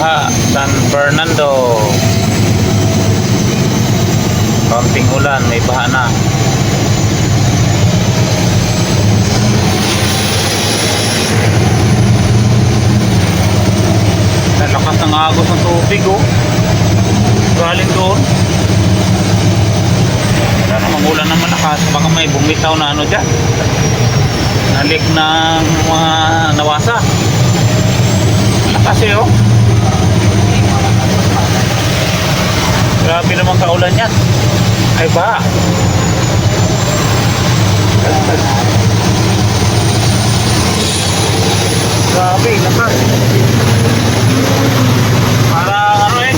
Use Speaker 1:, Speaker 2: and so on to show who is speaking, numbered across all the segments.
Speaker 1: baha San Fernando. Konting ulan, may baha na. Lakas ng agos ng tubig, oh. Galing doon. Wala namang ulan na malakas. Baka may bumitaw na ano dyan. Nalik ng mga nawasa. Malakas eh, oh. Grabe naman kaulan yan. Ay ba? Grabe, lakas. Parang ano eh.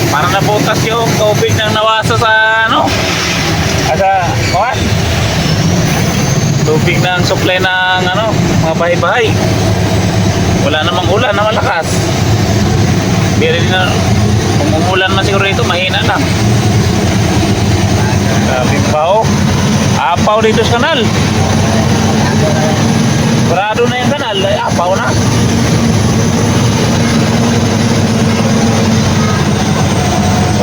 Speaker 1: Parang nabutas yung tubig ng nawasa sa ano. Sa kuwan. Tubig ng supply ng ano, mga bahay-bahay. Wala namang ulan na malakas. Bira din na, kung umulan man siguro ito, mahina lang. Grabe pa, oh. Apaw dito sa kanal. Parado na yung kanal, ay apaw na.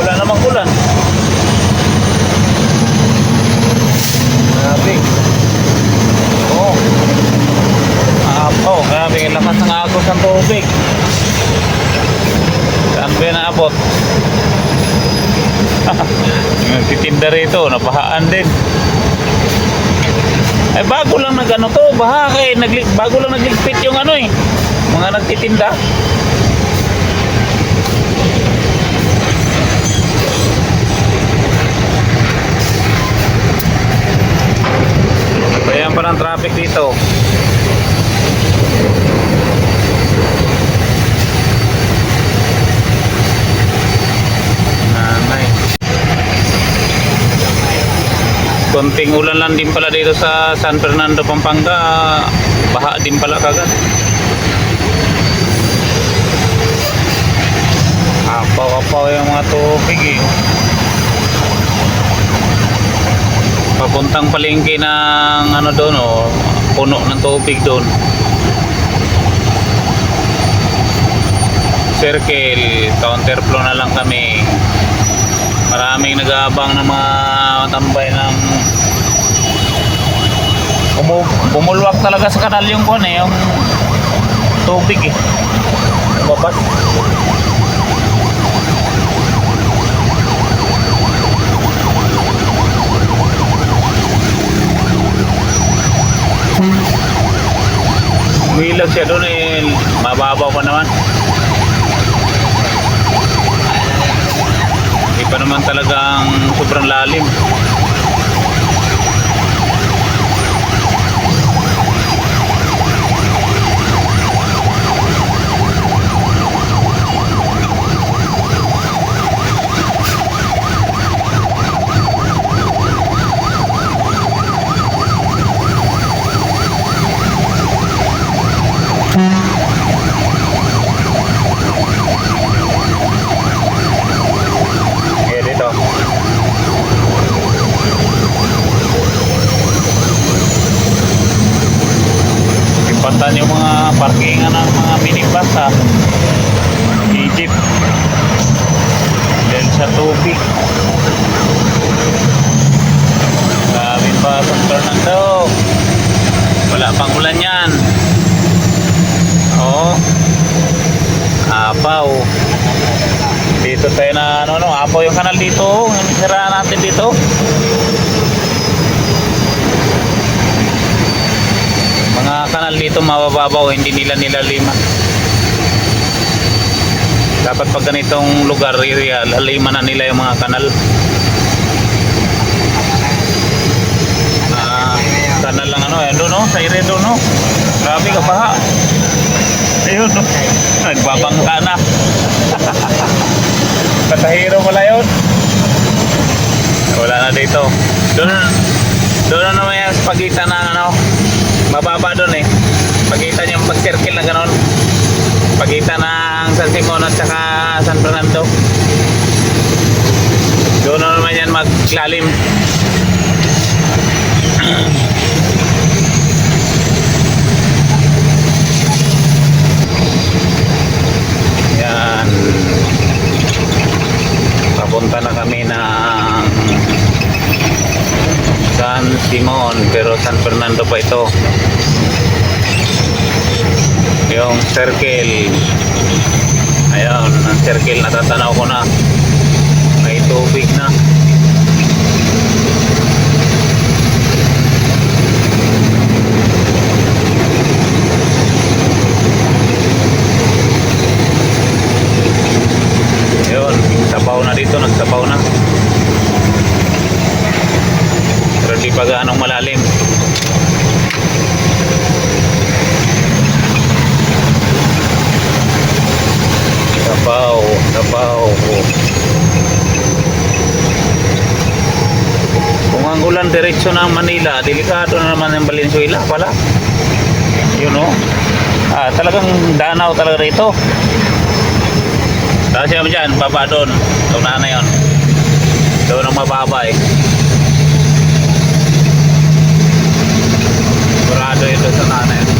Speaker 1: Wala namang ulan. Grabe. Oh. Apaw, grabe. Lakas ng agos ng tubig. Saan ba yung naabot? Nagtitinda rito, nabahaan din. Ay bago lang nagano to, baha kay bago lang nagligpit yung ano eh, mga nagtitinda. Bayan pa ng traffic dito. Konting ulan lang din pala dito sa San Fernando, Pampanga. Baha din pala kagad. Apaw-apaw yung mga tubig eh. Papuntang palengke ng ano doon, oh, puno ng tubig doon. Circle, counterflow na lang kami. Maraming nag-aabang ng mga tambay ng bumulwak talaga sa kanal yung kuwan eh, yung tubig eh. Babas. Umilag siya doon eh, mababaw pa naman. Iba naman talagang sobrang lalim. Patan yung mga parkingan ng mga minibus sa Egypt dahil sa tubig. Grabe pa San Fernando, wala pang ulan yan. Oo, apaw dito tayo na ano, apaw yung kanal dito, yung siraan natin dito. Mga kanal dito mabababaw, hindi nila nilaliman. Dapat pag ganitong lugar, laliman na nila yung mga kanal. Kanal lang ano, ayun doon no, sa ire doon no. Grabe ka baha. Ayun no, nagbabangka na. Katahiro wala yun. Wala na dito. Doon na naman yung pagitan ng ano, mababa doon eh. Pagitan yung pag-circle na gano'n. Pagitan ng San Simon at saka San Fernando. Doon na naman yan maglalim. Fernando pa ito. Yung circle. Ayun, ang circle natatanaw ko na. May tubig na. Ayun, sabaw na dito, nagsabaw na. Pero di pa gaanong malalim. Sabaw, sabaw. Kung ang ulan diretso ng Manila, delikado na naman ng Valenzuela pala. Yun o. Talagang danaw talaga rito. Tapos yun dyan, baba doon. Doon na yun. Doon ang mababa eh. Sigurado yun doon sa nana yun.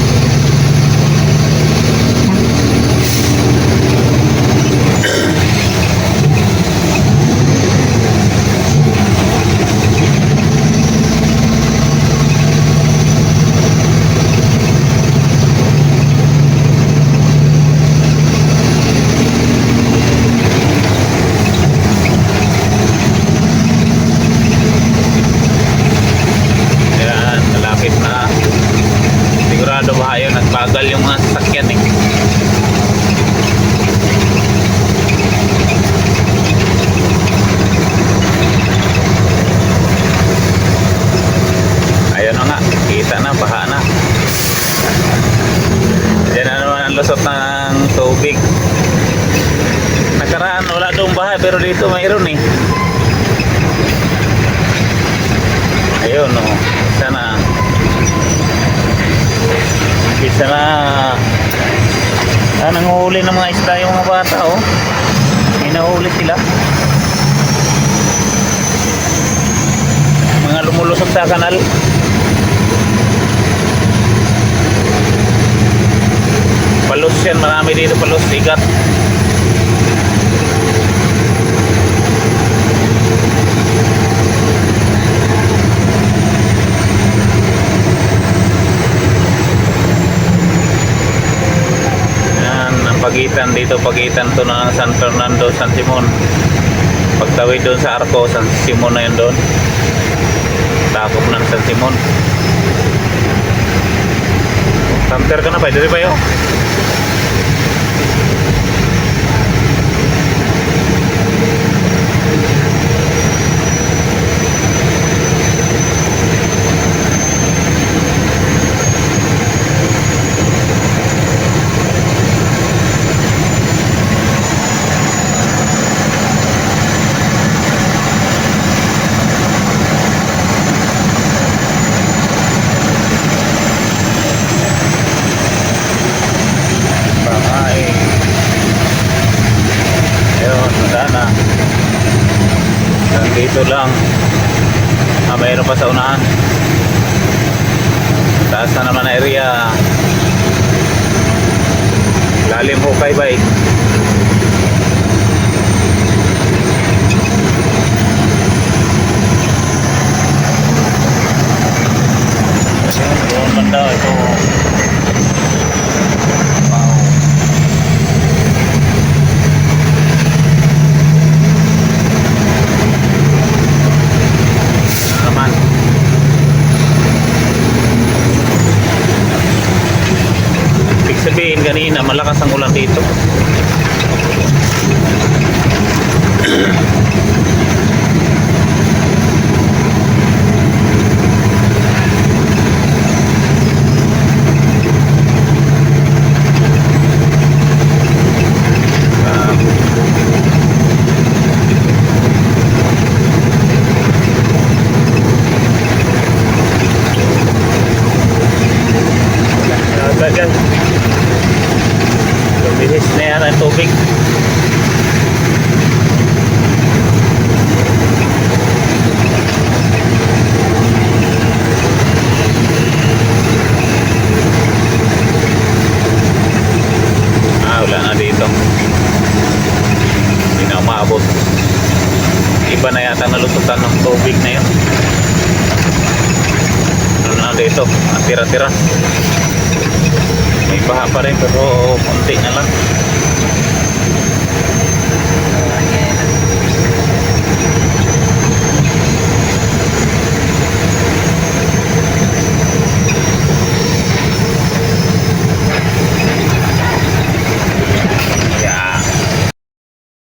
Speaker 1: Nagbagal yung mga sasakyan eh. Ayun na nga, kita na, baha na. Diyan na naman ang lusot ng tubig. Nakaraan wala doon baha pero dito mayroon eh. Ayun o, sana isa na nanguhuli ng mga isda yung mga bata oh. May nahuli sila. Mga lumulusog sa kanal. Palos yan, marami dito palos, sigat. Pagitan dito, pagitan to ng San Fernando, San Simon. Pagtawid doon sa Arco, San Simon na yun doon. Takop ng San Simon. Samter ka na ba? Dito ba yun? Dito lang mayroon pa sa unahan. Taas na naman na area. Lalim ho kay bay. Doon banda ito. Sabihin kanina malakas ang ulan dito. Luminis na yan ang tubig. Wala na dito. Hindi na umaabot. Iba na yata nalututan ng tubig na yun. Ano na dito. Tira-tira. May baha pa rin pero konti na lang.